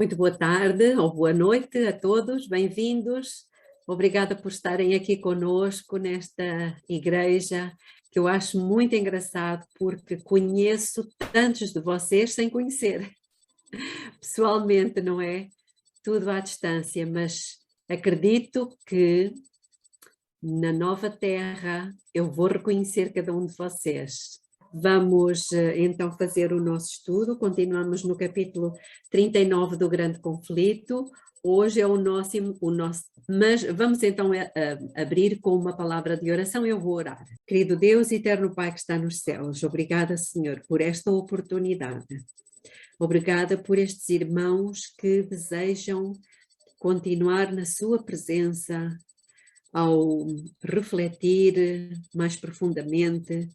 Muito boa tarde ou boa noite a todos, bem-vindos. Obrigada por estarem aqui conosco nesta igreja, que eu acho muito engraçado, porque conheço tantos de vocês sem conhecer, pessoalmente, não é? Tudo à distância, mas acredito que na nova terra eu vou reconhecer cada um de vocês. Vamos então fazer o nosso estudo, continuamos no capítulo 39 do Grande Conflito. Hoje é o nosso, mas vamos então abrir com uma palavra de oração. Eu vou orar. Querido Deus, eterno Pai que está nos céus, obrigada, Senhor, por esta oportunidade. Obrigada por estes irmãos que desejam continuar na sua presença ao refletir mais profundamente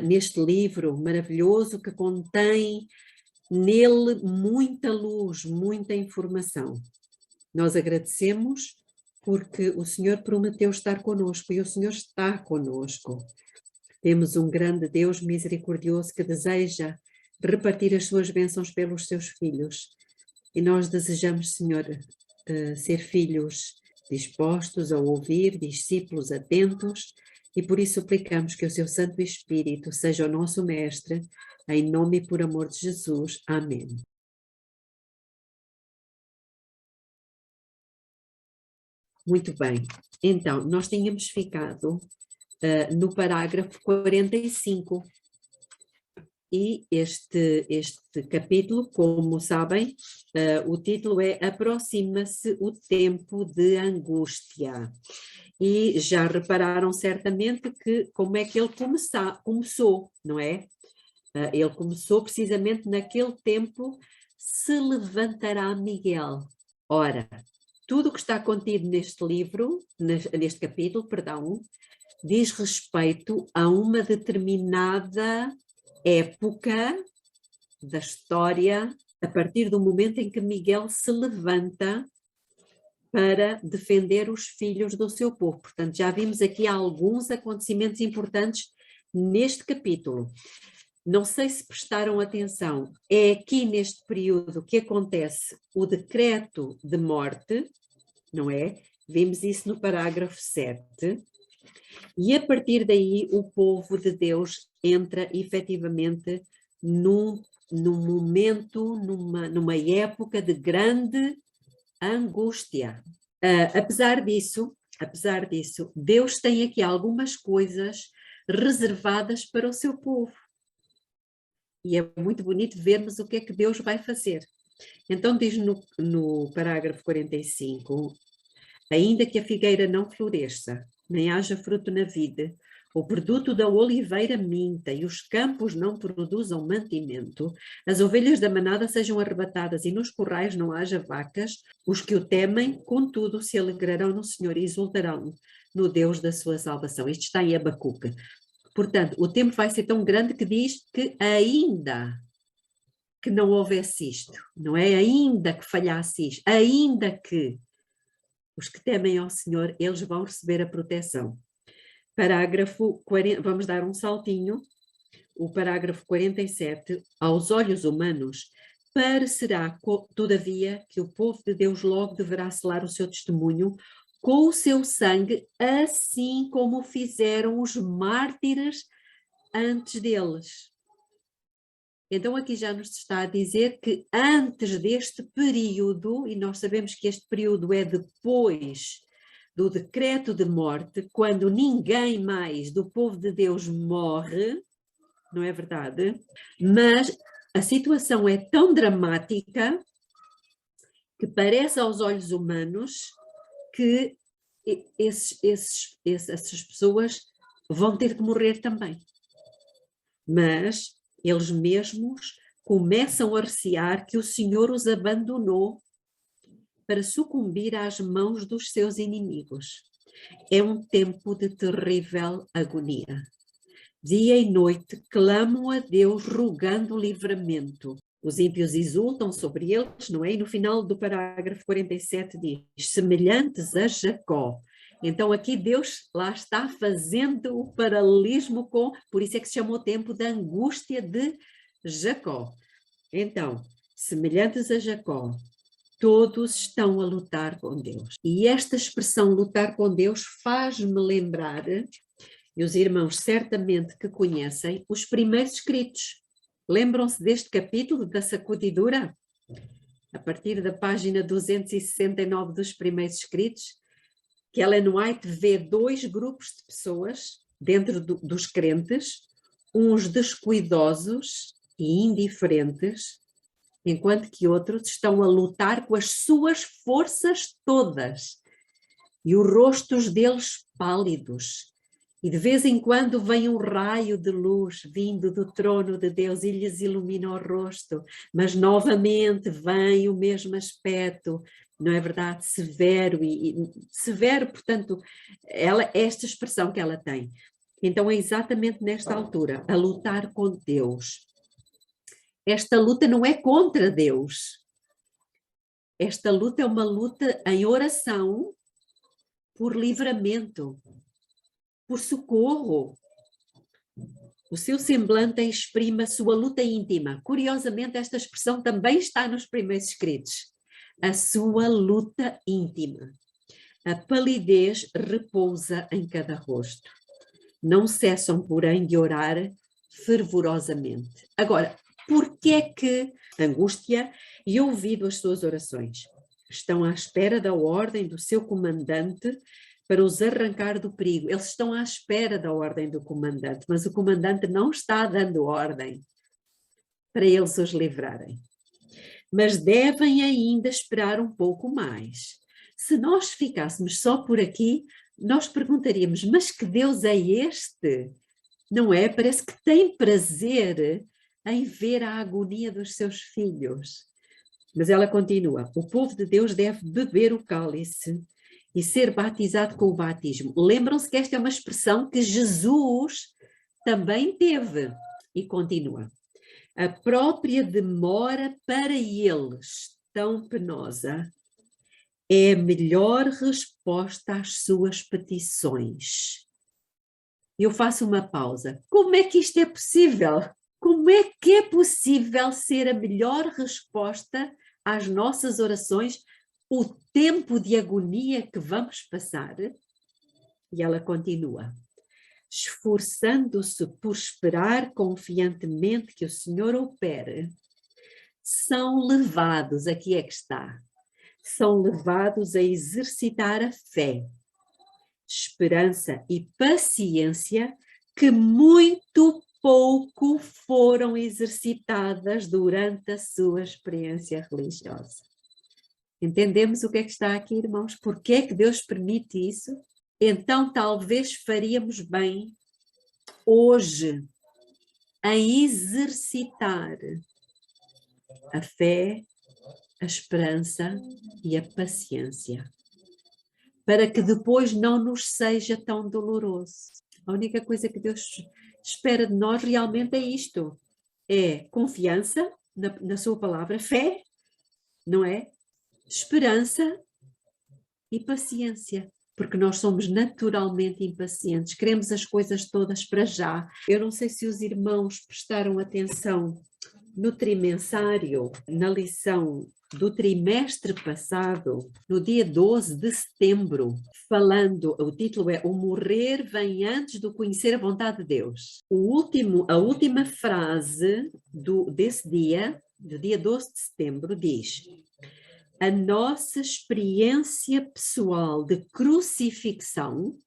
neste livro maravilhoso que contém nele muita luz, muita informação. Nós agradecemos porque o Senhor prometeu estar conosco e o Senhor está conosco. Temos um grande Deus misericordioso que deseja repartir as suas bênçãos pelos seus filhos. E nós desejamos, Senhor, ser filhos dispostos a ouvir, discípulos atentos, e por isso suplicamos que o seu Santo Espírito seja o nosso mestre, em nome e por amor de Jesus. Amém. Muito bem, então, nós tínhamos ficado no parágrafo 45, e este capítulo, como sabem, o título é Aproxima-se o tempo de angústia. E já repararam certamente que como é que ele começou, não é? Ele começou precisamente naquele tempo, se levantará Miguel. Ora, tudo o que está contido neste livro, neste capítulo, perdão, diz respeito a uma determinada época da história, a partir do momento em que Miguel se levanta para defender os filhos do seu povo. Portanto, já vimos aqui alguns acontecimentos importantes neste capítulo. Não sei se prestaram atenção, é aqui neste período que acontece o decreto de morte, não é? Vimos isso no parágrafo 7. E a partir daí o povo de Deus entra efetivamente num momento, numa época de grande angústia. Apesar disso, Deus tem aqui algumas coisas reservadas para o seu povo. E é muito bonito vermos o que é que Deus vai fazer. Então diz no parágrafo 45, ainda que a figueira não floresça, nem haja fruto na vide, o produto da oliveira minta e os campos não produzam mantimento, as ovelhas da manada sejam arrebatadas e nos currais não haja vacas, os que o temem, contudo, se alegrarão no Senhor e exultarão no Deus da sua salvação. Isto está em Abacuque. Portanto, o tempo vai ser tão grande que diz que ainda que não houvesse isto, não é? Ainda que falhasse isto, ainda que os que temem ao Senhor, eles vão receber a proteção. Parágrafo 40, vamos dar um saltinho. O parágrafo 47, aos olhos humanos, parecerá, todavia, que o povo de Deus logo deverá selar o seu testemunho com o seu sangue, assim como fizeram os mártires antes deles. Então aqui já nos está a dizer que antes deste período, e nós sabemos que este período é depois do decreto de morte, quando ninguém mais do povo de Deus morre, não é verdade? Mas a situação é tão dramática que parece aos olhos humanos que essas pessoas vão ter que morrer também. Mas eles mesmos começam a recear que o Senhor os abandonou para sucumbir às mãos dos seus inimigos. É um tempo de terrível agonia. Dia e noite clamam a Deus rogando livramento. Os ímpios exultam sobre eles, não é? E no final do parágrafo 47 diz, semelhantes a Jacó. Então aqui Deus lá está fazendo o paralelismo com, por isso é que se chama o tempo da angústia de Jacó. Então, semelhantes a Jacó, todos estão a lutar com Deus. E esta expressão lutar com Deus faz-me lembrar, e os irmãos certamente que conhecem, os primeiros escritos. Lembram-se deste capítulo da sacudidura? A partir da página 269 dos primeiros escritos, que Ellen White vê dois grupos de pessoas dentro dos crentes, uns descuidosos e indiferentes, enquanto que outros estão a lutar com as suas forças todas, e os rostos deles pálidos, e de vez em quando vem um raio de luz vindo do trono de Deus e lhes ilumina o rosto, mas novamente vem o mesmo aspecto, não é verdade? Severo, severo, portanto, esta expressão que ela tem. Então é exatamente nesta altura, a lutar com Deus. Esta luta não é contra Deus. Esta luta é uma luta em oração por livramento, por socorro. O seu semblante exprime a sua luta íntima. Curiosamente, esta expressão também está nos primeiros escritos. A sua luta íntima. A palidez repousa em cada rosto. Não cessam, porém, de orar fervorosamente. Agora, por que é que angústia e ouvido as suas orações? Estão à espera da ordem do seu comandante para os arrancar do perigo. Eles estão à espera da ordem do comandante, mas o comandante não está dando ordem para eles os livrarem. Mas devem ainda esperar um pouco mais. Se nós ficássemos só por aqui, nós perguntaríamos, mas que Deus é este? Não é? Parece que tem prazer em ver a agonia dos seus filhos. Mas ela continua, o povo de Deus deve beber o cálice e ser batizado com o batismo. Lembram-se que esta é uma expressão que Jesus também teve. E continua, a própria demora para eles, tão penosa, é a melhor resposta às suas petições. Eu faço uma pausa. Como é que isto é possível? Como é que é possível ser a melhor resposta às nossas orações, o tempo de agonia que vamos passar? E ela continua, esforçando-se por esperar confiantemente que o Senhor opere, são levados, aqui é que está, são levados a exercitar a fé, esperança e paciência que muito pouco foram exercitadas durante a sua experiência religiosa. Entendemos o que é que está aqui, irmãos? Por que é que Deus permite isso? Então talvez faríamos bem hoje em exercitar a fé, a esperança e a paciência, para que depois não nos seja tão doloroso. A única coisa que Deus espera de nós realmente é isto, é confiança na sua palavra, fé, não é? Esperança e paciência, porque nós somos naturalmente impacientes, queremos as coisas todas para já. Eu não sei se os irmãos prestaram atenção no trimensário, na lição do trimestre passado, no dia 12 de setembro, falando, o título é O Morrer Vem Antes do Conhecer a Vontade de Deus. A última frase desse dia, do dia 12 de setembro, diz: a nossa experiência pessoal de crucifixão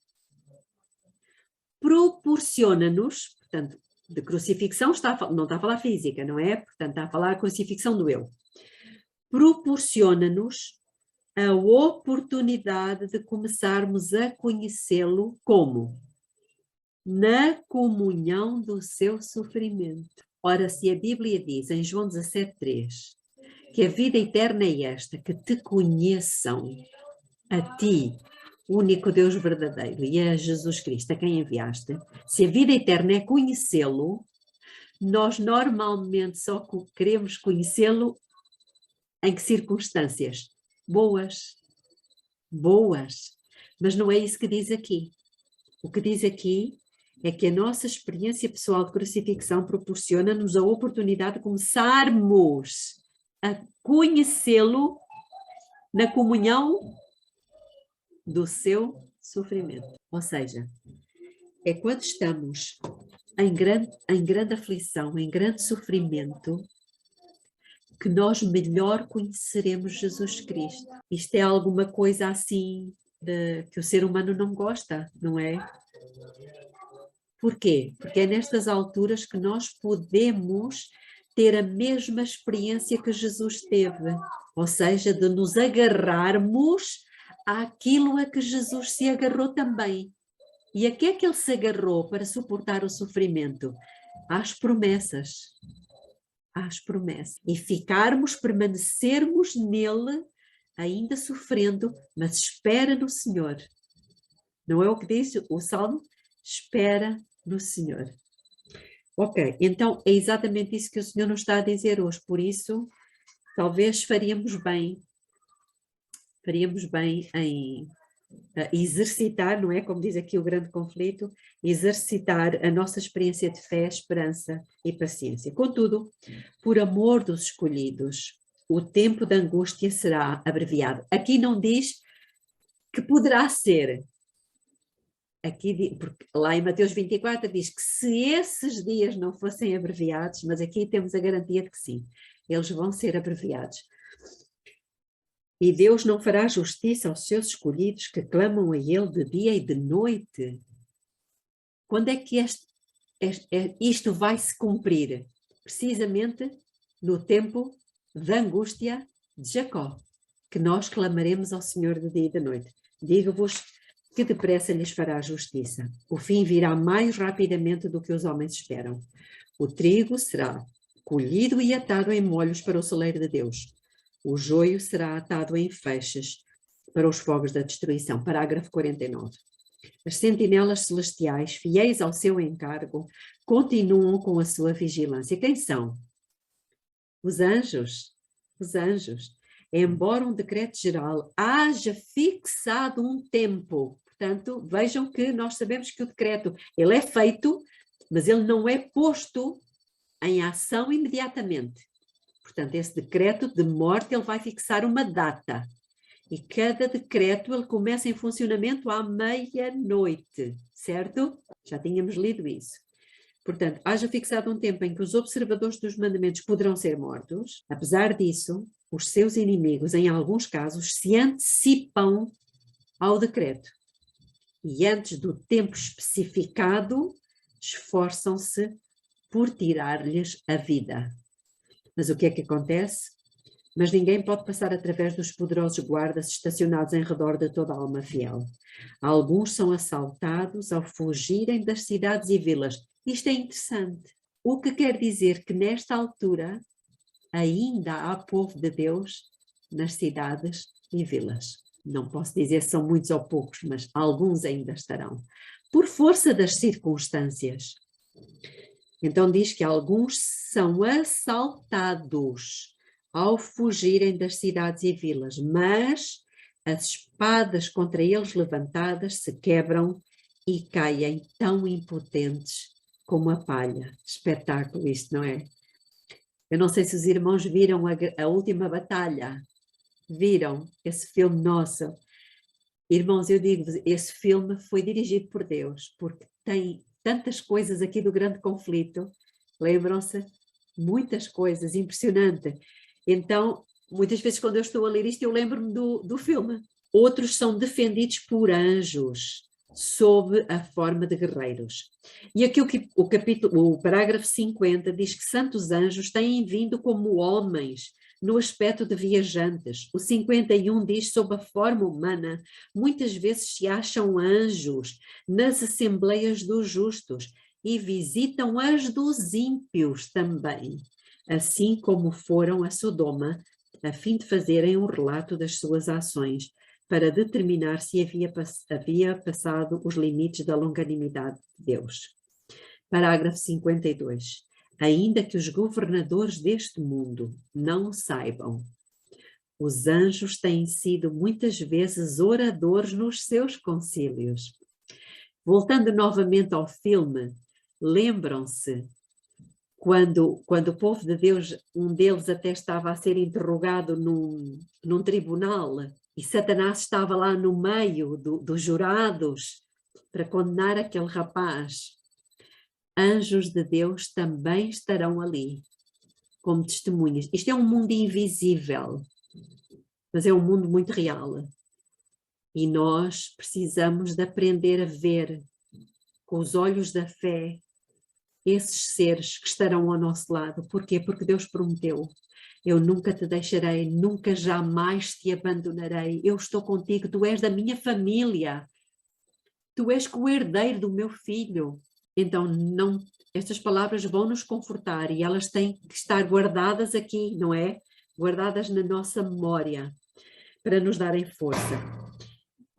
proporciona-nos, portanto, de crucifixão não está a falar física, não é? Portanto, está a falar a crucifixão do eu. Proporciona-nos a oportunidade de começarmos a conhecê-lo como? Na comunhão do seu sofrimento. Ora, se a Bíblia diz em João 17,3 que a vida eterna é esta, que te conheçam a ti, o único Deus verdadeiro, e a Jesus Cristo, a quem enviaste, se a vida eterna é conhecê-lo, nós normalmente só queremos conhecê-lo em que circunstâncias? Boas. Mas não é isso que diz aqui. O que diz aqui é que a nossa experiência pessoal de crucifixão proporciona-nos a oportunidade de começarmos a conhecê-lo na comunhão do seu sofrimento. Ou seja, é quando estamos em grande aflição, em grande sofrimento, que nós melhor conheceremos Jesus Cristo. Isto é alguma coisa assim que o ser humano não gosta, não é? Porquê? Porque é nestas alturas que nós podemos ter a mesma experiência que Jesus teve, ou seja, de nos agarrarmos àquilo a que Jesus se agarrou também. E a que é que ele se agarrou para suportar o sofrimento? Às promessas. Às promessas. E permanecermos nele, ainda sofrendo, mas espera no Senhor. Não é o que diz o Salmo? Espera no Senhor. Ok, então é exatamente isso que o Senhor nos está a dizer hoje, por isso talvez faríamos bem em exercitar, não é? Como diz aqui o grande conflito, exercitar a nossa experiência de fé, esperança e paciência. Contudo, por amor dos escolhidos, o tempo da angústia será abreviado. Aqui não diz que poderá ser. Aqui, porque lá em Mateus 24 diz que se esses dias não fossem abreviados, mas aqui temos a garantia de que sim, eles vão ser abreviados. E Deus não fará justiça aos seus escolhidos que clamam a Ele de dia e de noite. Quando é que isto vai se cumprir? Precisamente no tempo da angústia de Jacó, que nós clamaremos ao Senhor de dia e de noite. Digo-vos que depressa lhes fará justiça. O fim virá mais rapidamente do que os homens esperam. O trigo será colhido e atado em molhos para o celeiro de Deus. O joio será atado em feixes para os fogos da destruição. Parágrafo 49. As sentinelas celestiais, fiéis ao seu encargo, continuam com a sua vigilância. Quem são? Os anjos. Os anjos. Embora um decreto geral haja fixado um tempo. Portanto, vejam que nós sabemos que o decreto, ele é feito, mas ele não é posto em ação imediatamente. Portanto, esse decreto de morte, ele vai fixar uma data. E cada decreto, ele começa em funcionamento à meia-noite, certo? Já tínhamos lido isso. Portanto, haja fixado um tempo em que os observadores dos mandamentos poderão ser mortos. Apesar disso, os seus inimigos, em alguns casos, se antecipam ao decreto. E antes do tempo especificado, esforçam-se por tirar-lhes a vida. Mas o que é que acontece? Mas ninguém pode passar através dos poderosos guardas estacionados em redor de toda a alma fiel. Alguns são assaltados ao fugirem das cidades e vilas. Isto é interessante. O que quer dizer que nesta altura ainda há povo de Deus nas cidades e vilas. Não posso dizer se são muitos ou poucos, mas alguns ainda estarão. Por força das circunstâncias. Então diz que alguns são assaltados ao fugirem das cidades e vilas, mas as espadas contra eles levantadas se quebram e caem tão impotentes como a palha. Espetáculo isto, não é? Eu não sei se os irmãos viram a última batalha. Viram esse filme nosso? Irmãos, eu digo-vos, esse filme foi dirigido por Deus, porque tem tantas coisas aqui do grande conflito. Lembram-se? Muitas coisas, impressionante. Então, muitas vezes quando eu estou a ler isto, eu lembro-me do filme. Outros são defendidos por anjos, sob a forma de guerreiros. E aqui o parágrafo 50 diz que santos anjos têm vindo como homens, no aspecto de viajantes. O 51 diz sob a forma humana, muitas vezes se acham anjos nas assembleias dos justos e visitam as dos ímpios também, assim como foram a Sodoma, a fim de fazerem um relato das suas ações, para determinar se havia passado os limites da longanimidade de Deus. Parágrafo 52. Ainda que os governadores deste mundo não o saibam, os anjos têm sido muitas vezes oradores nos seus concílios. Voltando novamente ao filme, lembram-se quando o povo de Deus, um deles até estava a ser interrogado num tribunal, e Satanás estava lá no meio dos jurados para condenar aquele rapaz, anjos de Deus também estarão ali como testemunhas. Isto é um mundo invisível, mas é um mundo muito real. E nós precisamos de aprender a ver com os olhos da fé esses seres que estarão ao nosso lado. Porquê? Porque Deus prometeu: eu nunca te deixarei, nunca jamais te abandonarei, eu estou contigo, tu és da minha família, tu és co-herdeiro do meu filho. Então, estas palavras vão nos confortar e elas têm que estar guardadas aqui, não é? Guardadas na nossa memória, para nos darem força.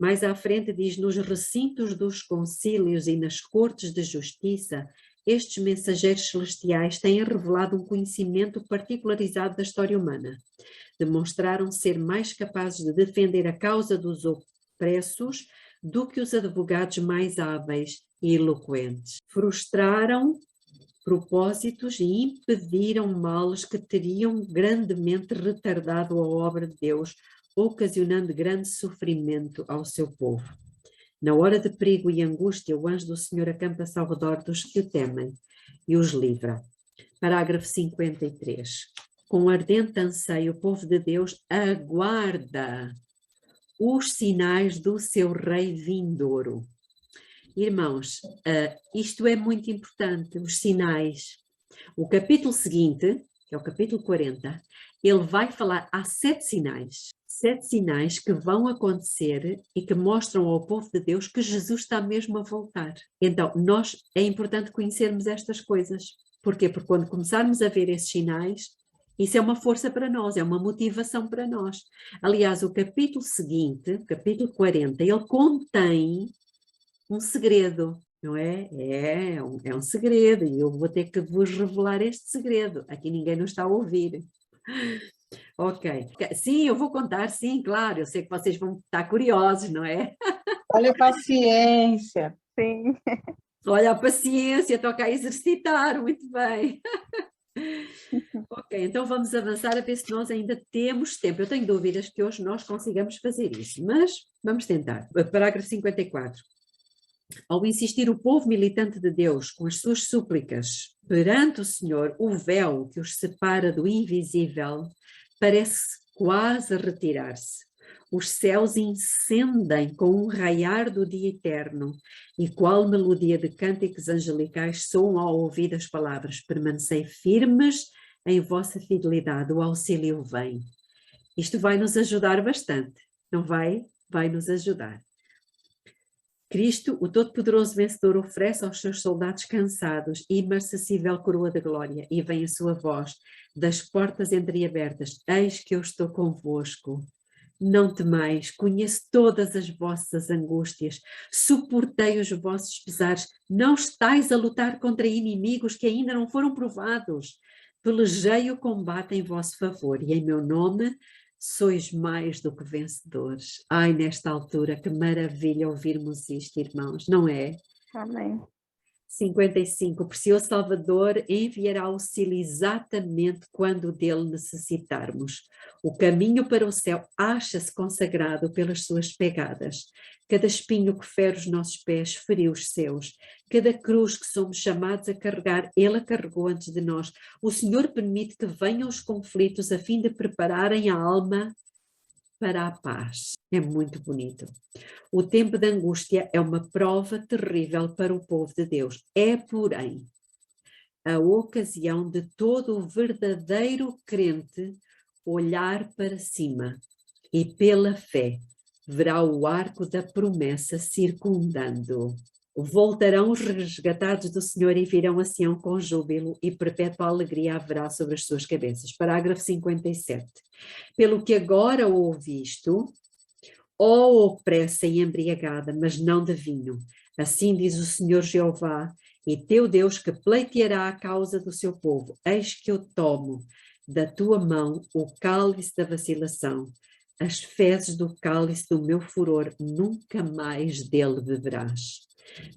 Mais à frente diz: nos recintos dos concílios e nas cortes de justiça, estes mensageiros celestiais têm revelado um conhecimento particularizado da história humana. Demonstraram ser mais capazes de defender a causa dos opressos do que os advogados mais hábeis e eloquentes. Frustraram propósitos e impediram males que teriam grandemente retardado a obra de Deus, ocasionando grande sofrimento ao seu povo. Na hora de perigo e angústia, o anjo do Senhor acampa-se ao redor dos que o temem e os livra. Parágrafo 53. Com ardente anseio, o povo de Deus aguarda os sinais do seu rei vindouro. Irmãos, isto é muito importante, os sinais. O capítulo seguinte, que é o capítulo 40, ele vai falar, há 7 sinais que vão acontecer e que mostram ao povo de Deus que Jesus está mesmo a voltar. Então, é importante conhecermos estas coisas. Porquê? Porque quando começarmos a ver esses sinais, isso é uma força para nós, é uma motivação para nós. Aliás, o capítulo seguinte, o capítulo 40, ele contém um segredo, não é? É um segredo, e eu vou ter que vos revelar este segredo. Aqui ninguém nos está a ouvir. Ok. Sim, eu vou contar, sim, claro. Eu sei que vocês vão estar curiosos, não é? Olha a paciência. Sim. Olha a paciência, toca a exercitar, muito bem. Ok, então vamos avançar a ver se nós ainda temos tempo. Eu tenho dúvidas que hoje nós consigamos fazer isso, mas vamos tentar. Parágrafo 54. Ao insistir o povo militante de Deus com as suas súplicas perante o Senhor, o véu que os separa do invisível parece quase retirar-se. Os céus incendem com um raiar do dia eterno, e qual melodia de cânticos angelicais soam ao ouvir as palavras: permanecei firmes em vossa fidelidade, o auxílio vem. Isto vai nos ajudar bastante, não vai? Vai nos ajudar. Cristo, o Todo-Poderoso Vencedor, oferece aos seus soldados cansados imarcessível coroa de glória, e vem a sua voz das portas entreabertas: eis que eu estou convosco. Não temais, conheço todas as vossas angústias, suportei os vossos pesares, não estáis a lutar contra inimigos que ainda não foram provados. Pelejei o combate em vosso favor, e em meu nome sois mais do que vencedores. Ai, nesta altura, que maravilha ouvirmos isto, irmãos, não é? Amém. 55. O precioso Salvador enviará auxílio exatamente quando dele necessitarmos. O caminho para o céu acha-se consagrado pelas suas pegadas. Cada espinho que fere os nossos pés feriu os seus. Cada cruz que somos chamados a carregar, ele a carregou antes de nós. O Senhor permite que venham os conflitos a fim de prepararem a alma para a paz. É muito bonito. O tempo de angústia é uma prova terrível para o povo de Deus. É, porém, a ocasião de todo o verdadeiro crente olhar para cima e, pela fé, verá o arco da promessa circundando. Voltarão os resgatados do Senhor e virão a Sião com júbilo, e perpétua alegria haverá sobre as suas cabeças. Parágrafo 57. Pelo que agora ouvisto, ó opressa e embriagada, mas não de vinho. Assim diz o Senhor Jeová, e teu Deus, que pleiteará a causa do seu povo. Eis que eu tomo da tua mão o cálice da vacilação, as fezes do cálice do meu furor, nunca mais dele beberás.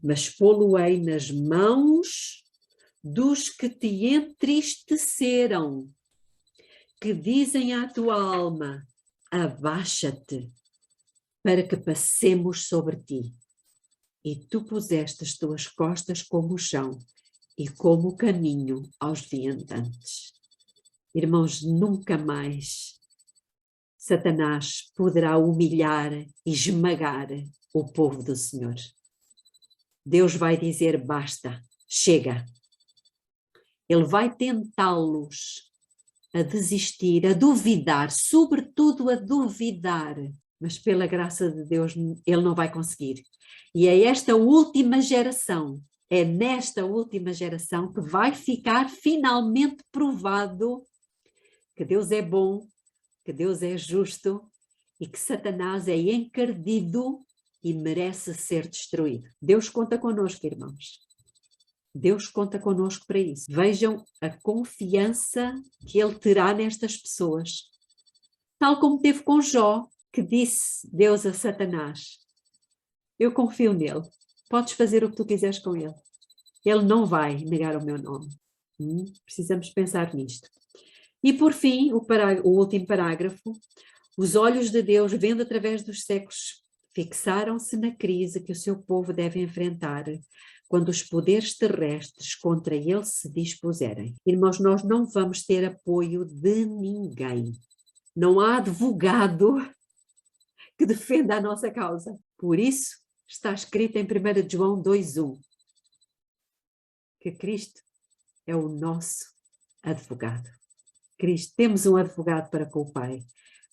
Mas pô-lo-ei nas mãos dos que te entristeceram, que dizem à tua alma, abaixa-te, para que passemos sobre ti. E tu puseste as tuas costas como o chão e como o caminho aos viandantes. Irmãos, nunca mais Satanás poderá humilhar e esmagar o povo do Senhor. Deus vai dizer basta, chega. Ele vai tentá-los a desistir, a duvidar, sobretudo a duvidar, mas pela graça de Deus ele não vai conseguir. E é esta última geração, é nesta última geração que vai ficar finalmente provado que Deus é bom, que Deus é justo e que Satanás é encardido e merece ser destruído. Deus conta connosco, irmãos. Deus conta connosco para isso. Vejam a confiança que Ele terá nestas pessoas. Tal como teve com Jó, que disse Deus a Satanás, eu confio nele, podes fazer o que tu quiseres com ele. Ele não vai negar o meu nome. Precisamos pensar nisto. E por fim, o último parágrafo, os olhos de Deus, vendo através dos séculos, fixaram-se na crise que o seu povo deve enfrentar quando os poderes terrestres contra ele se dispuserem. Irmãos, nós não vamos ter apoio de ninguém. Não há advogado que defenda a nossa causa. Por isso, está escrito em 1 João 2:1, que Cristo é o nosso advogado. Cristo, temos um advogado para com o Pai,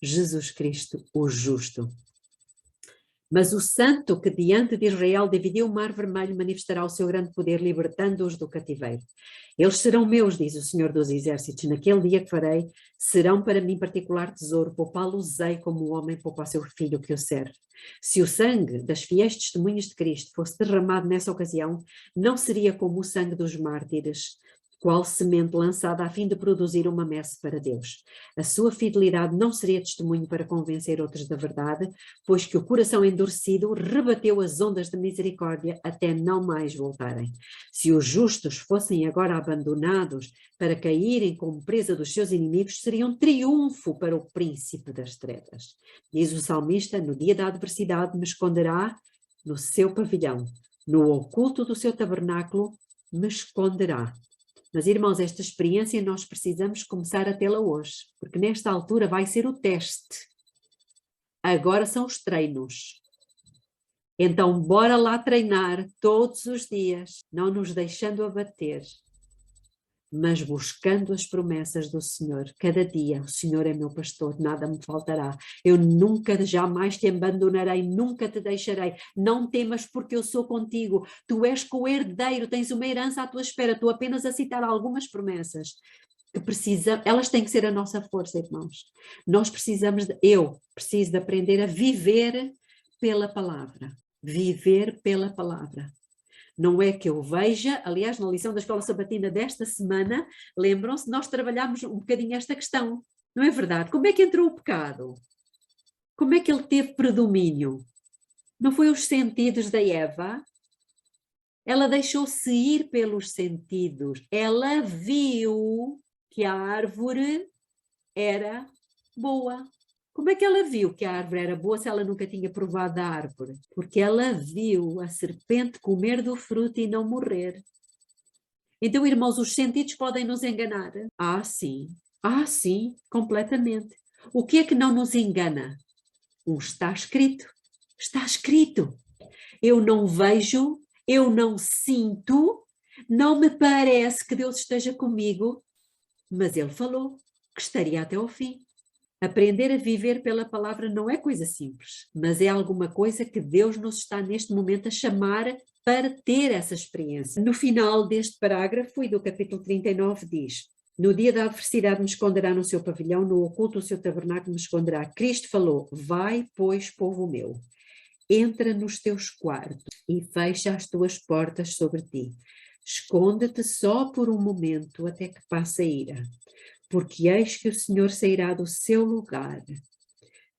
Jesus Cristo, o justo. Mas o santo que diante de Israel dividiu o mar vermelho manifestará o seu grande poder, libertando-os do cativeiro. Eles serão meus, diz o Senhor dos Exércitos, naquele dia que farei, serão para mim particular tesouro, poupá-los-ei como o homem poupa seu filho que o serve. Se o sangue das fiéis testemunhas de Cristo fosse derramado nessa ocasião, não seria como o sangue dos mártires, qual semente lançada a fim de produzir uma messe para Deus. A sua fidelidade não seria testemunho para convencer outros da verdade, pois que o coração endurecido rebateu as ondas da misericórdia até não mais voltarem. Se os justos fossem agora abandonados para caírem como presa dos seus inimigos, seria um triunfo para o príncipe das trevas. Diz o salmista, no dia da adversidade me esconderá no seu pavilhão, no oculto do seu tabernáculo me esconderá. Mas, irmãos, esta experiência nós precisamos começar a tê-la hoje, porque nesta altura vai ser o teste. Agora são os treinos. Então, bora lá treinar todos os dias, não nos deixando abater, mas buscando as promessas do Senhor. Cada dia, o Senhor é meu pastor, nada me faltará. Eu nunca, jamais te abandonarei, nunca te deixarei. Não temas porque eu sou contigo. Tu és co-herdeiro, tens uma herança à tua espera. Estou apenas a citar algumas promessas que elas têm que ser a nossa força, irmãos. Nós precisamos, eu preciso de aprender a viver pela palavra. Viver pela palavra. Não é que eu veja, aliás, na lição da Escola Sabatina desta semana, lembram-se, nós trabalhámos um bocadinho esta questão, não é verdade? Como é que entrou o pecado? Como é que ele teve predomínio? Não foi os sentidos da Eva? Ela deixou-se ir pelos sentidos, ela viu que a árvore era boa. Como é que ela viu que a árvore era boa se ela nunca tinha provado da árvore? Porque ela viu a serpente comer do fruto e não morrer. Então, irmãos, os sentidos podem nos enganar? Ah, sim, completamente. O que é que não nos engana? Está escrito. Está escrito. Eu não vejo, eu não sinto, não me parece que Deus esteja comigo, mas Ele falou que estaria até ao fim. Aprender a viver pela palavra não é coisa simples, mas é alguma coisa que Deus nos está neste momento a chamar para ter essa experiência. No final deste parágrafo e do capítulo 39 diz: no dia da adversidade me esconderá no seu pavilhão, no oculto do seu tabernáculo me esconderá. Cristo falou: vai, pois, povo meu, entra nos teus quartos e fecha as tuas portas sobre ti. Esconde-te só por um momento até que passe a ira. Porque eis que o Senhor sairá do seu lugar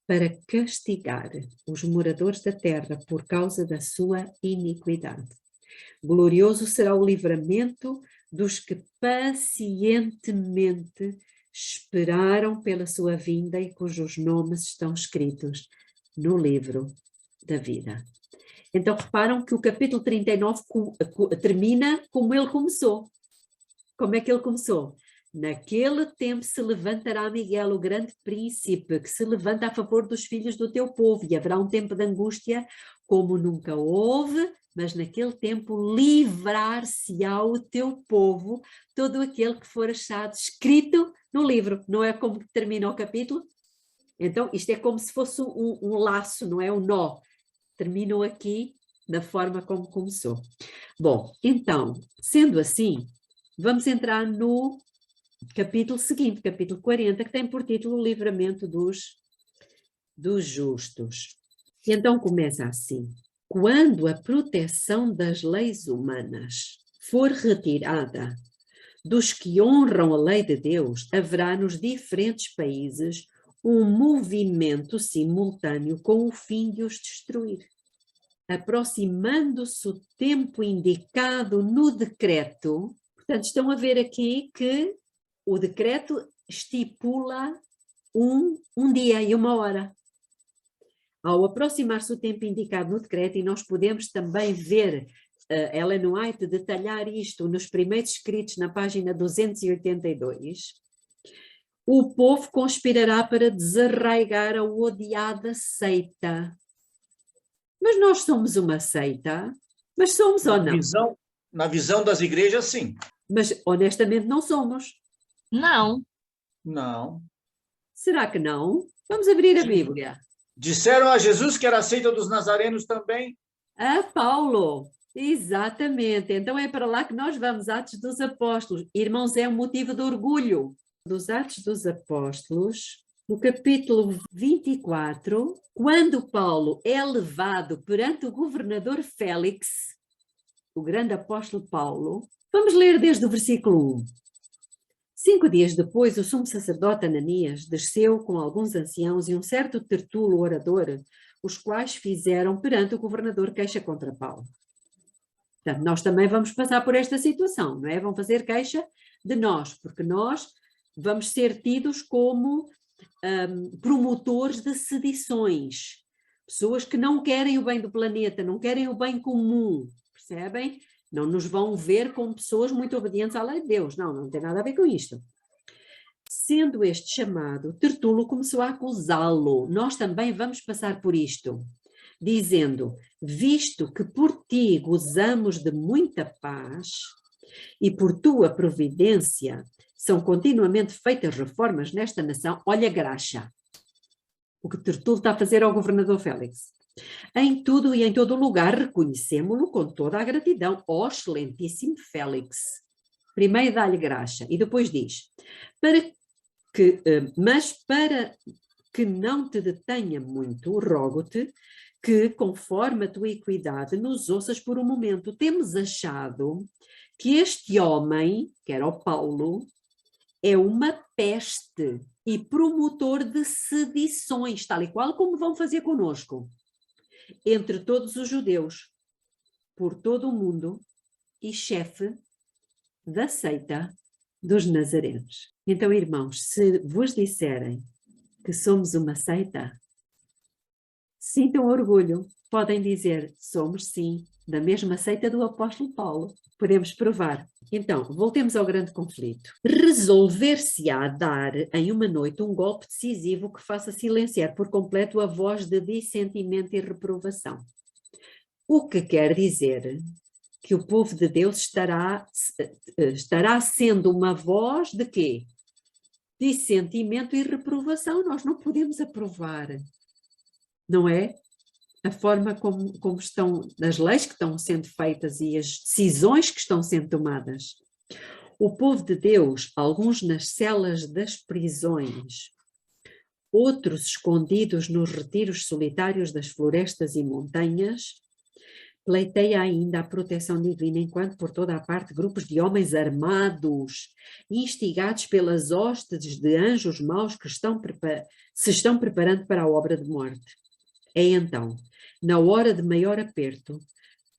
para castigar os moradores da terra por causa da sua iniquidade. Glorioso será o livramento dos que pacientemente esperaram pela sua vinda e cujos nomes estão escritos no livro da vida. Então reparam que o capítulo 39 termina como ele começou. Como é que ele começou? Naquele tempo se levantará Miguel, o grande príncipe, que se levanta a favor dos filhos do teu povo, e haverá um tempo de angústia como nunca houve, mas naquele tempo livrar-se-á o teu povo, todo aquele que for achado escrito no livro. Não é como que termina o capítulo? Então isto é como se fosse um laço, não é? Um nó. Terminam aqui da forma como começou. Bom, então, sendo assim, vamos entrar no capítulo seguinte, capítulo 40, que tem por título o livramento dos justos. E então começa assim: quando a proteção das leis humanas for retirada dos que honram a lei de Deus, haverá nos diferentes países um movimento simultâneo com o fim de os destruir. Aproximando-se o tempo indicado no decreto, portanto, estão a ver aqui que o decreto estipula um dia e uma hora. Ao aproximar-se o tempo indicado no decreto, e nós podemos também ver Ellen White detalhar isto nos primeiros escritos na página 282, o povo conspirará para desarraigar a odiada seita. Mas nós somos uma seita? Mas somos ou não? Na visão das igrejas, sim. Mas honestamente não somos. Não. Não. Será que não? Vamos abrir a Bíblia. Disseram a Jesus que era a seita dos nazarenos também. A Paulo, exatamente. Então é para lá que nós vamos, Atos dos Apóstolos. Irmãos, é um motivo de orgulho. Dos Atos dos Apóstolos, no capítulo 24, quando Paulo é levado perante o governador Félix, o grande apóstolo Paulo, vamos ler desde o versículo 1. 5 dias depois, o sumo sacerdote Ananias desceu com alguns anciãos e um certo tertulo orador, os quais fizeram perante o governador queixa contra Paulo. Portanto, nós também vamos passar por esta situação, não é? Vão fazer queixa de nós, porque nós vamos ser tidos como promotores de sedições, pessoas que não querem o bem do planeta, não querem o bem comum, percebem? Não nos vão ver como pessoas muito obedientes à lei de Deus. Não, não tem nada a ver com isto. Sendo este chamado, Tertulo começou a acusá-lo. Nós também vamos passar por isto, dizendo: visto que por ti gozamos de muita paz e por tua providência são continuamente feitas reformas nesta nação, olha graxa. O que Tertulo está a fazer ao governador Félix. Em tudo e em todo lugar reconhecemo-lo com toda a gratidão, ó excelentíssimo Félix. Primeiro dá-lhe graxa e depois diz, mas para que não te detenha muito, rogo-te que, conforme a tua equidade, nos ouças por um momento. Temos achado que este homem, que era o Paulo, é uma peste e promotor de sedições, tal e qual como vão fazer conosco, entre todos os judeus, por todo o mundo, e chefe da seita dos nazarenos. Então, irmãos, se vos disserem que somos uma seita, sintam orgulho, podem dizer, somos sim, da mesma seita do apóstolo Paulo. Podemos provar. Então, voltemos ao grande conflito. Resolver-se-á dar em uma noite um golpe decisivo que faça silenciar por completo a voz de dissentimento e reprovação. O que quer dizer que o povo de Deus estará sendo uma voz de quê? Dissentimento e reprovação. Nós não podemos aprovar, não é? A forma como estão as leis que estão sendo feitas e as decisões que estão sendo tomadas. O povo de Deus, alguns nas celas das prisões, outros escondidos nos retiros solitários das florestas e montanhas, pleiteia ainda a proteção divina, enquanto por toda a parte grupos de homens armados, instigados pelas hostes de anjos maus que se estão preparando para a obra de morte. É então, na hora de maior aperto,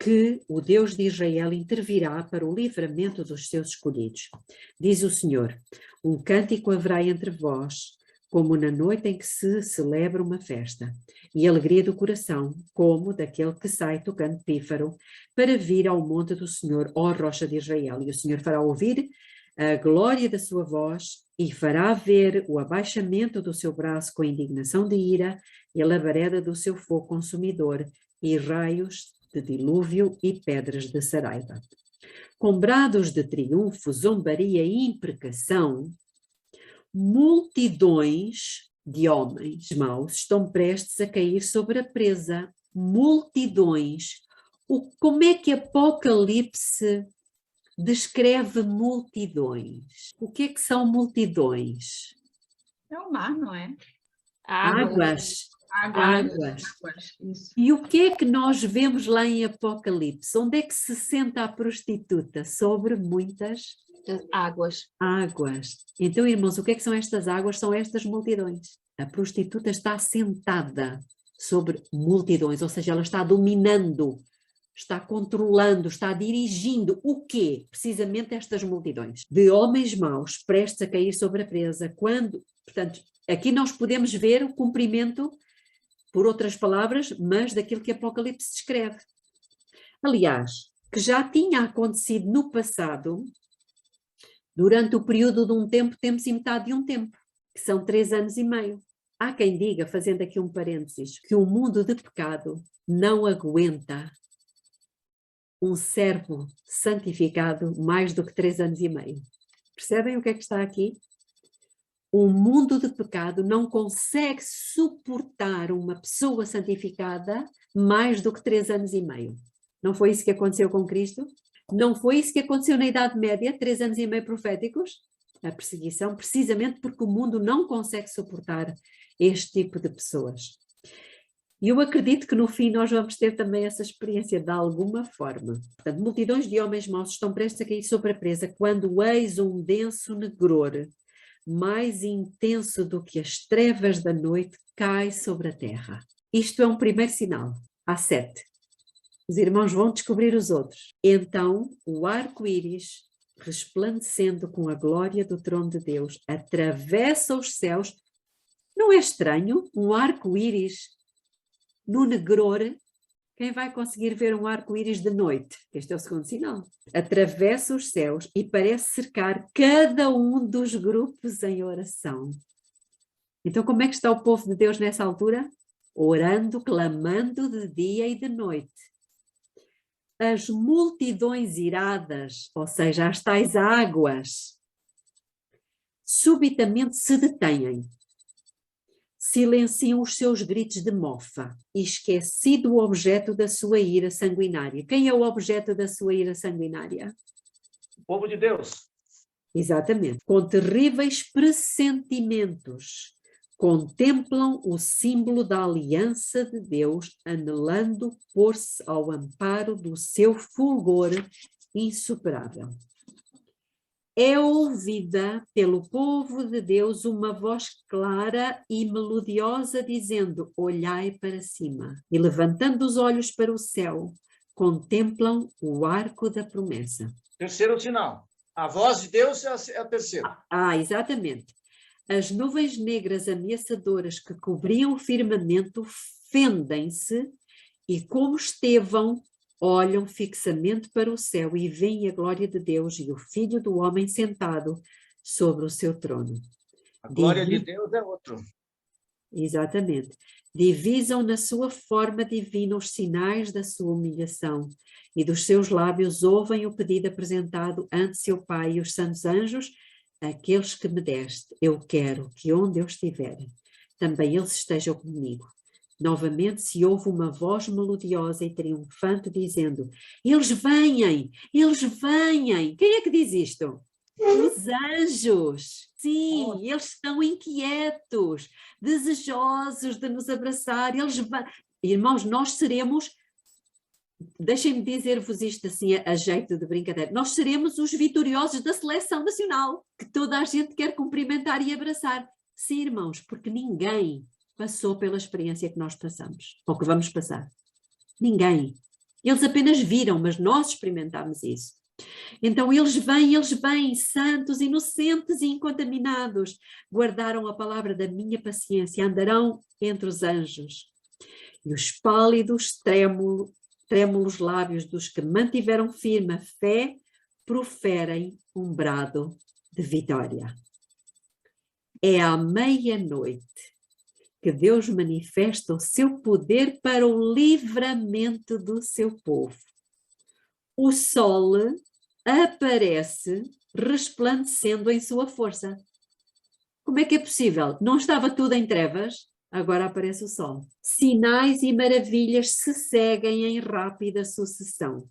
que o Deus de Israel intervirá para o livramento dos seus escolhidos. Diz o Senhor, um cântico haverá entre vós, como na noite em que se celebra uma festa, e alegria do coração, como daquele que sai tocando pífaro, para vir ao monte do Senhor, ó rocha de Israel. E o Senhor fará ouvir a glória da sua voz, e fará ver o abaixamento do seu braço com indignação de ira, e a labareda do seu fogo consumidor, e raios de dilúvio e pedras de saraiva. Com brados de triunfo, zombaria e imprecação, multidões de homens maus estão prestes a cair sobre a presa. Multidões. Como é que Apocalipse descreve multidões? O que é que são multidões? É o mar, não é? Águas. Águas. Isso. E o que é que nós vemos lá em Apocalipse? Onde é que se senta a prostituta? Sobre muitas Águas. águas. Então, irmãos, o que é que são estas águas? São estas multidões. A prostituta está sentada sobre multidões, ou seja, ela está dominando, está controlando, está dirigindo o quê? Precisamente estas multidões de homens maus prestes a cair sobre a presa. Quando, portanto, aqui nós podemos ver o cumprimento, por outras palavras, mas daquilo que Apocalipse descreve. Aliás, que já tinha acontecido no passado, durante o período de um tempo e metade de um tempo, que são 3 anos e meio. Há quem diga, fazendo aqui um parênteses, que o mundo de pecado não aguenta um servo santificado mais do que 3 anos e meio. Percebem o que é que está aqui? O mundo de pecado não consegue suportar uma pessoa santificada mais do que 3 anos e meio. Não foi isso que aconteceu com Cristo? Não foi isso que aconteceu na Idade Média, 3 anos e meio proféticos? A perseguição, precisamente porque o mundo não consegue suportar este tipo de pessoas. E eu acredito que no fim nós vamos ter também essa experiência de alguma forma. Portanto, multidões de homens maus estão prestes a cair sobre a presa quando eis um denso negror, mais intenso do que as trevas da noite, cai sobre a terra. Isto é um primeiro sinal. Há 7. Os irmãos vão descobrir os outros. Então, o arco-íris, resplandecendo com a glória do trono de Deus, atravessa os céus. Não é estranho um arco-íris no negror? Quem vai conseguir ver um arco-íris de noite? Este é o segundo sinal. Atravessa os céus e parece cercar cada um dos grupos em oração. Então, como é que está o povo de Deus nessa altura? Orando, clamando de dia e de noite. As multidões iradas, ou seja, as tais águas, subitamente se detêm. Silenciam os seus gritos de mofa, e esquecido o objeto da sua ira sanguinária. Quem é o objeto da sua ira sanguinária? O povo de Deus. Exatamente. Com terríveis pressentimentos, contemplam o símbolo da aliança de Deus, anelando pôr-se ao amparo do seu fulgor insuperável. É ouvida pelo povo de Deus uma voz clara e melodiosa dizendo: olhai para cima. E levantando os olhos para o céu, contemplam o arco da promessa. Terceiro sinal. A voz de Deus é a terceira. Exatamente. As nuvens negras ameaçadoras que cobriam o firmamento fendem-se e, como Estevão, olham fixamente para o céu e veem a glória de Deus e o Filho do Homem sentado sobre o seu trono. A glória de Deus é outro. Exatamente. Divisam na sua forma divina os sinais da sua humilhação e dos seus lábios ouvem o pedido apresentado ante seu Pai e os santos anjos: aqueles que me deste, eu quero que onde eu estiver, também eles estejam comigo. Novamente se ouve uma voz melodiosa e triunfante dizendo: eles vêm, eles vêm. Quem é que diz isto? Os anjos. Sim, eles estão inquietos, desejosos de nos abraçar. Eles vão. Irmãos, nós seremos, deixem-me dizer-vos isto assim a jeito de brincadeira, nós seremos os vitoriosos da seleção nacional, que toda a gente quer cumprimentar e abraçar. Sim, irmãos, porque ninguém passou pela experiência que nós passamos, ou que vamos passar. Ninguém. Eles apenas viram, mas nós experimentámos isso. Então eles vêm, santos, inocentes e incontaminados, guardaram a palavra da minha paciência, andarão entre os anjos. E os pálidos, trêmulos lábios dos que mantiveram firme a fé, proferem um brado de vitória. É à meia-noite que Deus manifesta o seu poder para o livramento do seu povo. O sol aparece resplandecendo em sua força. Como é que é possível? Não estava tudo em trevas? Agora aparece o sol. Sinais e maravilhas se seguem em rápida sucessão.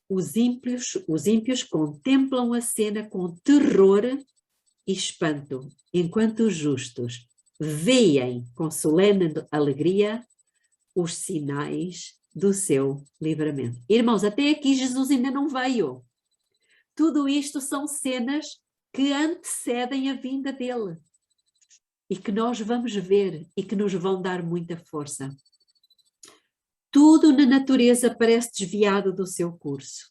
Os ímpios contemplam a cena com terror e espanto, enquanto os justos veem com solene alegria os sinais do seu livramento. Irmãos, até aqui Jesus ainda não veio. Tudo isto são cenas que antecedem a vinda dele e que nós vamos ver e que nos vão dar muita força. Tudo na natureza parece desviado do seu curso.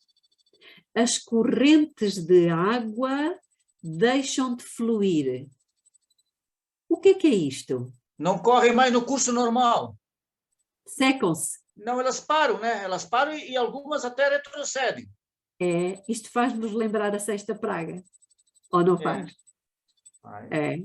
As correntes de água deixam de fluir. O que é isto? Não correm mais no curso normal. Secam-se. Não, elas param, né? Elas param e algumas até retrocedem. Isto faz-nos lembrar a sexta praga. Ou não faz? É.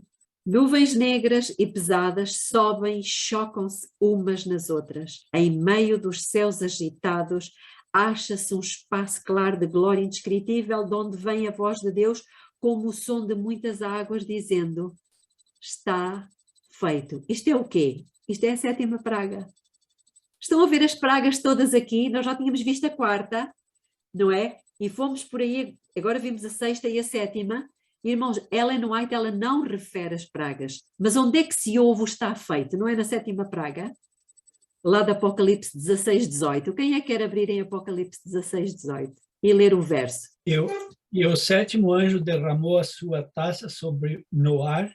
Nuvens negras e pesadas sobem e chocam-se umas nas outras. Em meio dos céus agitados, acha-se um espaço claro de glória indescritível, de onde vem a voz de Deus, como o som de muitas águas, dizendo: está feito. Isto é o quê? Isto é a sétima praga. Estão a ver as pragas todas aqui? Nós já tínhamos visto a quarta, não é? E fomos por aí, agora vimos a sexta e a sétima. Irmãos, Ellen White, ela não refere as pragas. Mas onde é que se ouve o está feito? Não é na sétima praga? Lá de Apocalipse 16, 18. Quem é que quer abrir em Apocalipse 16, 18? E ler o verso? E o sétimo anjo derramou a sua taça sobre Noar,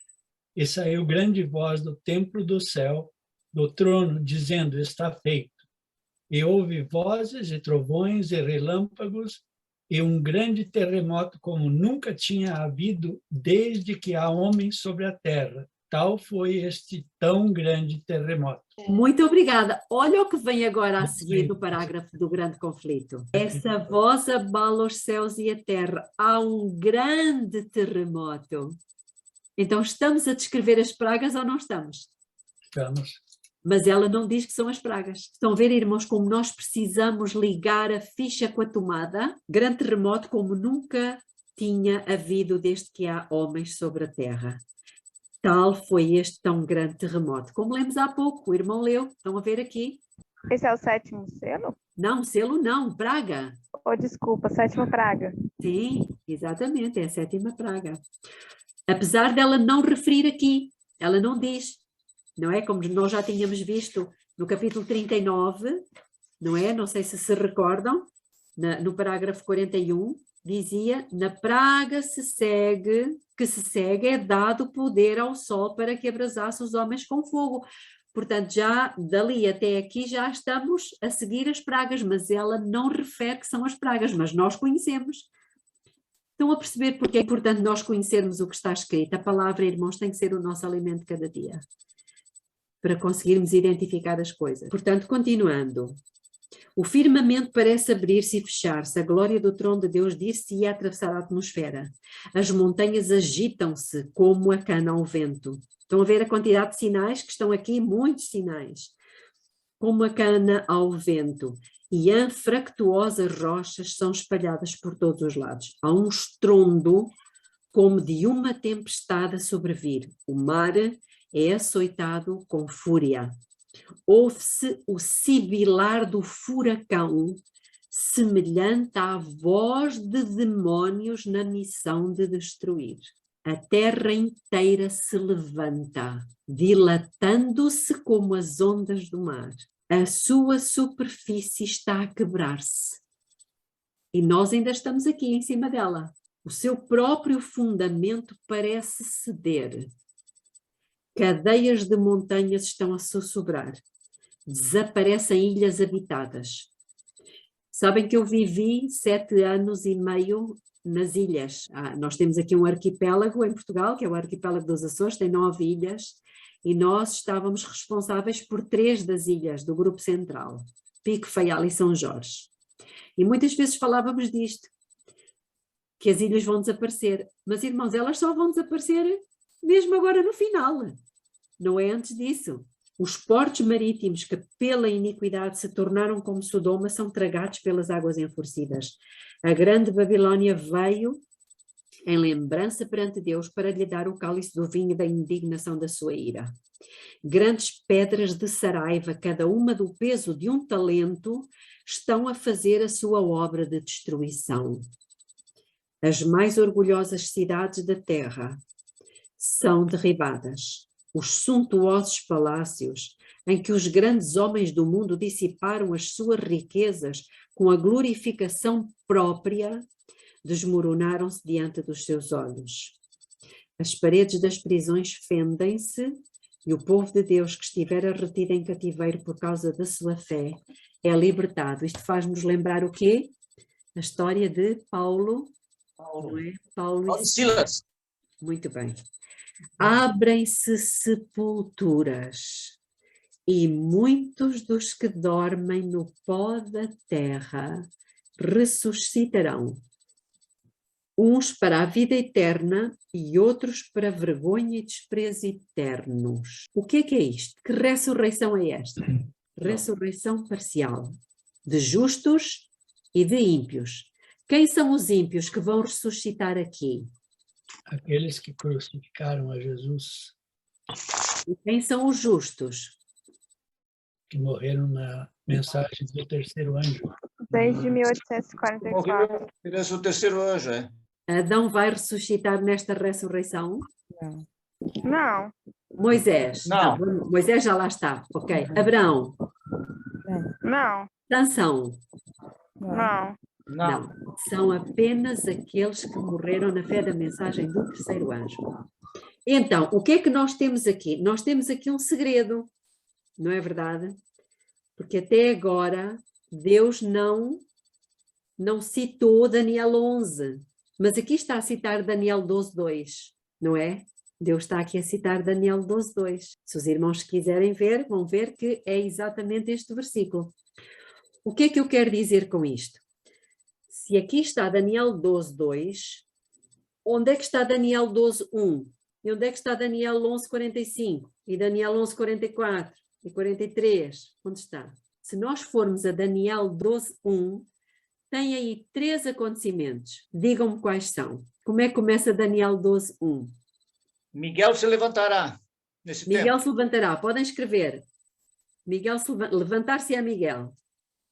e saiu grande voz do templo do céu, do trono, dizendo: está feito. E houve vozes e trovões e relâmpagos, e um grande terremoto como nunca tinha havido desde que há homens sobre a terra. Tal foi este tão grande terremoto. Muito obrigada. Olha o que vem agora a seguir no parágrafo do grande conflito. Essa voz abala os céus e a terra. Há um grande terremoto. Então estamos a descrever as pragas ou não estamos? Estamos. Mas ela não diz que são as pragas. Estão a ver, irmãos, como nós precisamos ligar a ficha com a tomada? Grande terremoto como nunca tinha havido desde que há homens sobre a terra. Tal foi este tão grande terremoto. Como lemos há pouco, o irmão leu. Estão a ver aqui? Esse é o sétimo selo? Não, selo não, praga. Oh, desculpa, sétima praga. Sim, exatamente, é a sétima praga. Apesar dela não referir aqui, ela não diz, não é? Como nós já tínhamos visto no capítulo 39, não é? Não sei se se recordam, no parágrafo 41, dizia: na praga que se segue é dado poder ao sol para que abrasasse os homens com fogo. Portanto, já dali até aqui já estamos a seguir as pragas, mas ela não refere que são as pragas, mas nós conhecemos. Estão a perceber porque é importante nós conhecermos o que está escrito? A palavra, irmãos, tem que ser o nosso alimento de cada dia, para conseguirmos identificar as coisas. Portanto, continuando. O firmamento parece abrir-se e fechar-se, a glória do trono de Deus dir-se e atravessar a atmosfera. As montanhas agitam-se como a cana ao vento. Estão a ver a quantidade de sinais que estão aqui? Muitos sinais. Como a cana ao vento. E anfractuosas rochas são espalhadas por todos os lados. Há um estrondo como de uma tempestade a sobrevir. O mar é açoitado com fúria. Ouve-se o sibilar do furacão, semelhante à voz de demónios na missão de destruir. A terra inteira se levanta, dilatando-se como as ondas do mar. A sua superfície está a quebrar-se. E nós ainda estamos aqui em cima dela. O seu próprio fundamento parece ceder. Cadeias de montanhas estão a sussurrar. Desaparecem ilhas habitadas. Sabem que eu vivi 7 anos e meio nas ilhas. Nós temos aqui um arquipélago em Portugal, que é o arquipélago dos Açores, tem 9 ilhas, e nós estávamos responsáveis por 3 das ilhas do Grupo Central, Pico, Faial e São Jorge. E muitas vezes falávamos disto, que as ilhas vão desaparecer. Mas, irmãos, elas só vão desaparecer mesmo agora no final, não é antes disso. Os portos marítimos que pela iniquidade se tornaram como Sodoma são tragados pelas águas enfurecidas. A grande Babilônia veio em lembrança perante Deus para lhe dar o cálice do vinho da indignação da sua ira. Grandes pedras de saraiva, cada uma do peso de um talento, estão a fazer a sua obra de destruição. As mais orgulhosas cidades da terra são derribadas. Os suntuosos palácios, em que os grandes homens do mundo dissiparam as suas riquezas com a glorificação própria, desmoronaram-se diante dos seus olhos. As paredes das prisões fendem-se e o povo de Deus que estivera retido em cativeiro por causa da sua fé é libertado. Isto faz-nos lembrar o quê? A história de Paulo, não é? Paulo e Silas. Muito bem. Abrem-se sepulturas e muitos dos que dormem no pó da terra ressuscitarão, uns para a vida eterna e outros para vergonha e desprezo eternos. O que é isto? Que ressurreição é esta? Ressurreição parcial, de justos e de ímpios. Quem são os ímpios que vão ressuscitar aqui? Aqueles que crucificaram a Jesus, E quem são os justos? que morreram na mensagem do terceiro anjo. Desde 1844. Morreu, ele é o terceiro anjo, é. Adão vai ressuscitar nesta ressurreição? Não. Moisés? Não. Moisés já lá está. Ok. Abraão? Não. Sansão? Não. Não. São apenas aqueles que morreram na fé da mensagem do terceiro anjo. Então, o que é que nós temos aqui? Nós temos aqui um segredo, não é verdade? Porque até agora Deus não citou Daniel 11, mas aqui está a citar Daniel 12:2, não é? Deus está aqui a citar Daniel 12:2. Se os irmãos quiserem ver, vão ver que é exatamente este versículo. O que é que eu quero dizer com isto? Se aqui está Daniel 12:2, onde é que está Daniel 12:1? E onde é que está Daniel 11:45? E Daniel 11:44? E 43? Onde está? Se nós formos a Daniel 12:1, tem aí 3 acontecimentos. Digam-me quais são. Como é que começa Daniel 12:1? Miguel se levantará nesse Miguel tempo. se levantará. Podem escrever. Miguel levantar-se é Miguel.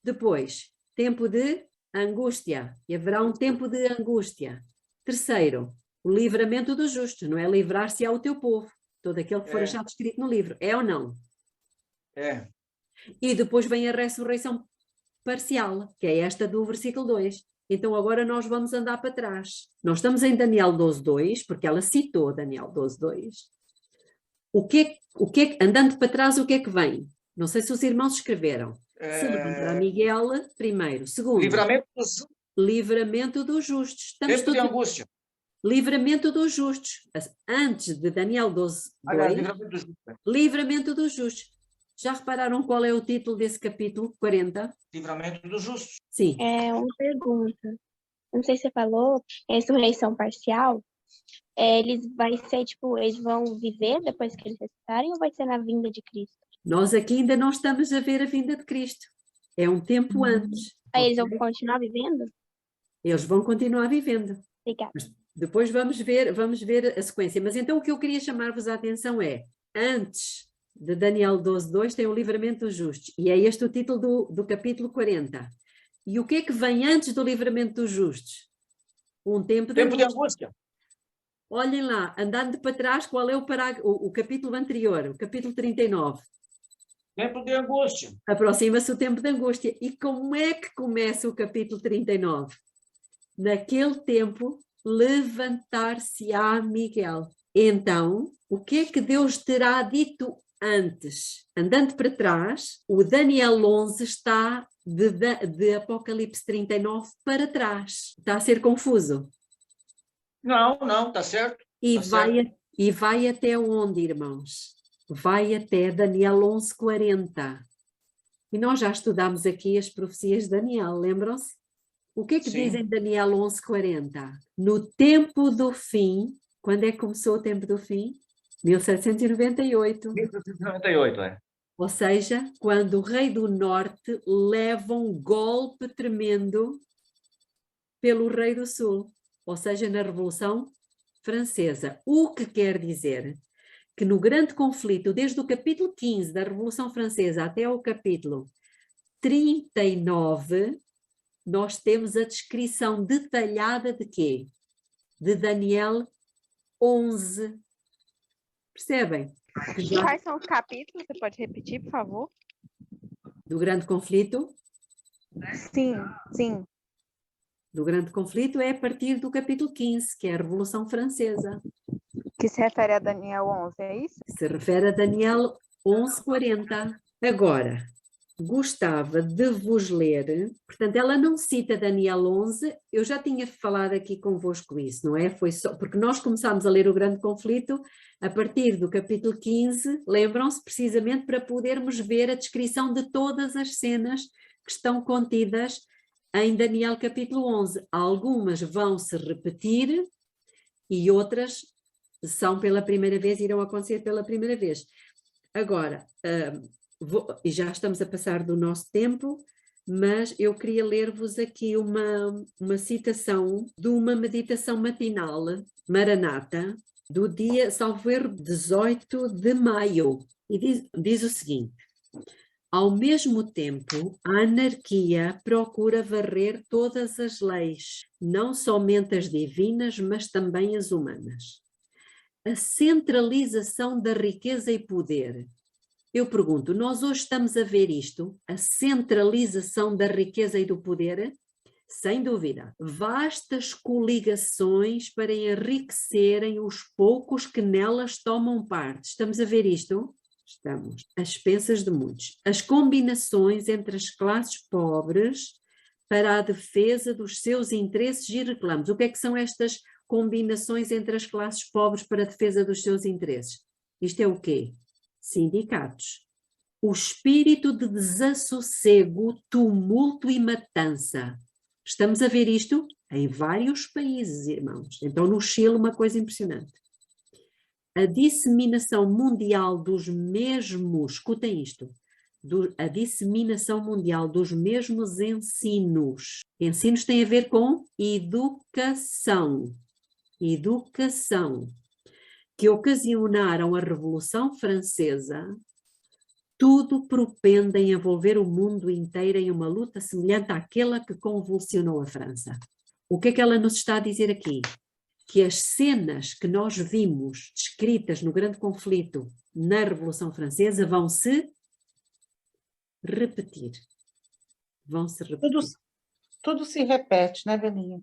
Depois, tempo de angústia. E haverá um tempo de angústia. Terceiro, o livramento dos justos. Não é livrar-se ao teu povo. Todo aquele que for achado escrito no livro. É ou não? É. E depois vem a ressurreição parcial, que é esta do versículo 2. Então agora nós vamos andar para trás. Nós estamos em Daniel 12:2, porque ela citou Daniel 12:2. Andando para trás, o que é que vem? Não sei se os irmãos escreveram. Se levantará Miguel, primeiro. Segundo, livramento dos justos. Estamos tempo de todos... angústia. Livramento dos justos. Antes de Daniel 12:2, livramento dos justos. Já repararam qual é o título desse capítulo 40? Livramento dos justos. Sim. É uma pergunta. Não sei se você falou, ressurreição parcial, eles vão viver depois que eles ressuscitarem ou vai ser na vinda de Cristo? Nós aqui ainda não estamos a ver a vinda de Cristo. É um tempo antes. Aí eles vão continuar vivendo? Eles vão continuar vivendo. Obrigada. Depois vamos ver a sequência. Mas então o que eu queria chamar-vos a atenção é, antes de Daniel 12:2 tem o livramento dos justos. E é este o título do capítulo 40. E o que é que vem antes do livramento dos justos? Um tempo de angústia. Olhem lá, andando para trás, qual é o capítulo anterior? O capítulo 39. Tempo de angústia. Aproxima-se o tempo de angústia. E como é que começa o capítulo 39? Naquele tempo, levantar-se-á Miguel. Então, o que é que Deus terá dito antes? Andando para trás, o Daniel 11 está de Apocalipse 39 para trás. Está a ser confuso? Não, não, está certo. E, Tá certo. e vai até onde, irmãos? Vai até Daniel 11:40. E nós já estudámos aqui as profecias de Daniel, lembram-se? O que é que Sim. diz em Daniel 11:40? No tempo do fim, quando é que começou o tempo do fim? 1798. 1998, é. Ou seja, quando o rei do norte leva um golpe tremendo pelo rei do sul, ou seja, na Revolução Francesa. O que quer dizer que no grande conflito, desde o capítulo 15 da Revolução Francesa até o capítulo 39, nós temos a descrição detalhada de quê? De Daniel 11. Percebem? Quais são os capítulos? Você pode repetir, por favor? Do grande conflito? Sim, sim. Do grande conflito é a partir do capítulo 15, que é a Revolução Francesa. Que se refere a Daniel 11, é isso? Se refere a Daniel 11:40. Agora, gostava de vos ler, portanto, ela não cita Daniel 11, eu já tinha falado aqui convosco isso, não é? Foi só, porque nós começámos a ler o grande conflito a partir do capítulo 15, lembram-se, precisamente para podermos ver a descrição de todas as cenas que estão contidas em Daniel capítulo 11. Algumas vão se repetir e outras são pela primeira vez, irão acontecer pela primeira vez. Agora, e já estamos a passar do nosso tempo, mas eu queria ler-vos aqui uma citação de uma meditação matinal, Maranata, do dia, salvo erro, 18 de maio. E diz o seguinte: ao mesmo tempo, a anarquia procura varrer todas as leis, não somente as divinas, mas também as humanas. A centralização da riqueza e poder. Eu pergunto, nós hoje estamos a ver isto, a centralização da riqueza e do poder? Sem dúvida. Vastas coligações para enriquecerem os poucos que nelas tomam parte. Estamos a ver isto? Estamos. Às expensas de muitos. As combinações entre as classes pobres para a defesa dos seus interesses e reclamos. O que é que são estas combinações entre as classes pobres para a defesa dos seus interesses? Isto é o quê? Sindicatos. O espírito de desassossego, tumulto e matança. Estamos a ver isto em vários países, irmãos. Então, no Chile, uma coisa impressionante. A disseminação mundial dos mesmos, escutem isto, a disseminação mundial dos mesmos ensinos. Ensinos têm a ver com educação. Educação. Que ocasionaram a Revolução Francesa, tudo propende a envolver o mundo inteiro em uma luta semelhante àquela que convulsionou a França. O que é que ela nos está a dizer aqui? Que as cenas que nós vimos descritas no grande conflito na Revolução Francesa vão se repetir. Vão se repetir. Tudo se repete, né, Belinha?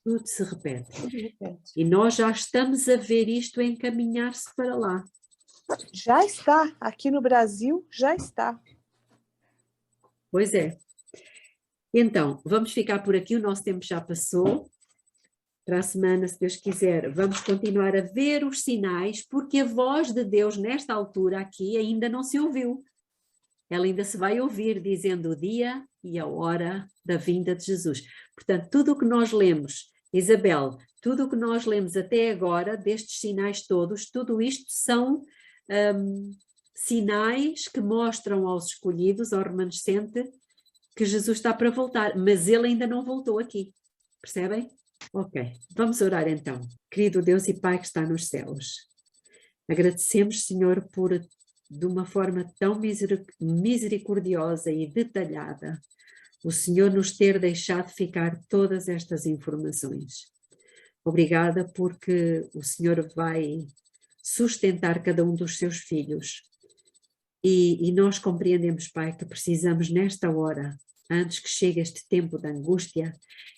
Tudo se repete. Tudo repete. E nós já estamos a ver isto encaminhar-se para lá. Já está. Aqui no Brasil, já está. Pois é. Então, vamos ficar por aqui, o nosso tempo já passou. Para a semana, se Deus quiser, vamos continuar a ver os sinais, porque a voz de Deus, nesta altura aqui, ainda não se ouviu. Ela ainda se vai ouvir, dizendo o dia e a hora da vinda de Jesus. Portanto, tudo o que nós lemos, Isabel, tudo o que nós lemos até agora, destes sinais todos, tudo isto são sinais que mostram aos escolhidos, ao remanescente, que Jesus está para voltar, mas ele ainda não voltou aqui. Percebem? Ok, vamos orar então. Querido Deus e Pai que está nos céus, agradecemos, Senhor, por, de uma forma tão misericordiosa e detalhada, o Senhor nos ter deixado ficar todas estas informações. Obrigada porque o Senhor vai sustentar cada um dos seus filhos e nós compreendemos, Pai, que precisamos nesta hora, antes que chegue este tempo de angústia,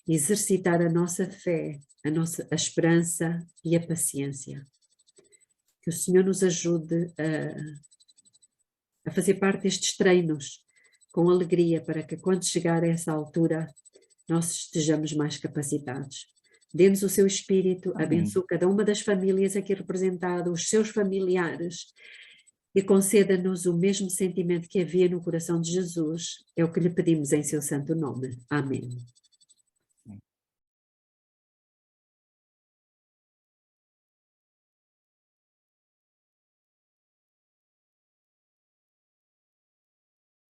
exercitar a nossa fé, a esperança e a paciência. Que o Senhor nos ajude a fazer parte destes treinos com alegria, para que quando chegar a essa altura, nós estejamos mais capacitados. Dê-nos o seu Espírito, Amém. abençoe cada uma das famílias aqui representadas, os seus familiares, e conceda-nos o mesmo sentimento que havia no coração de Jesus. É o que lhe pedimos em seu santo nome. Amém.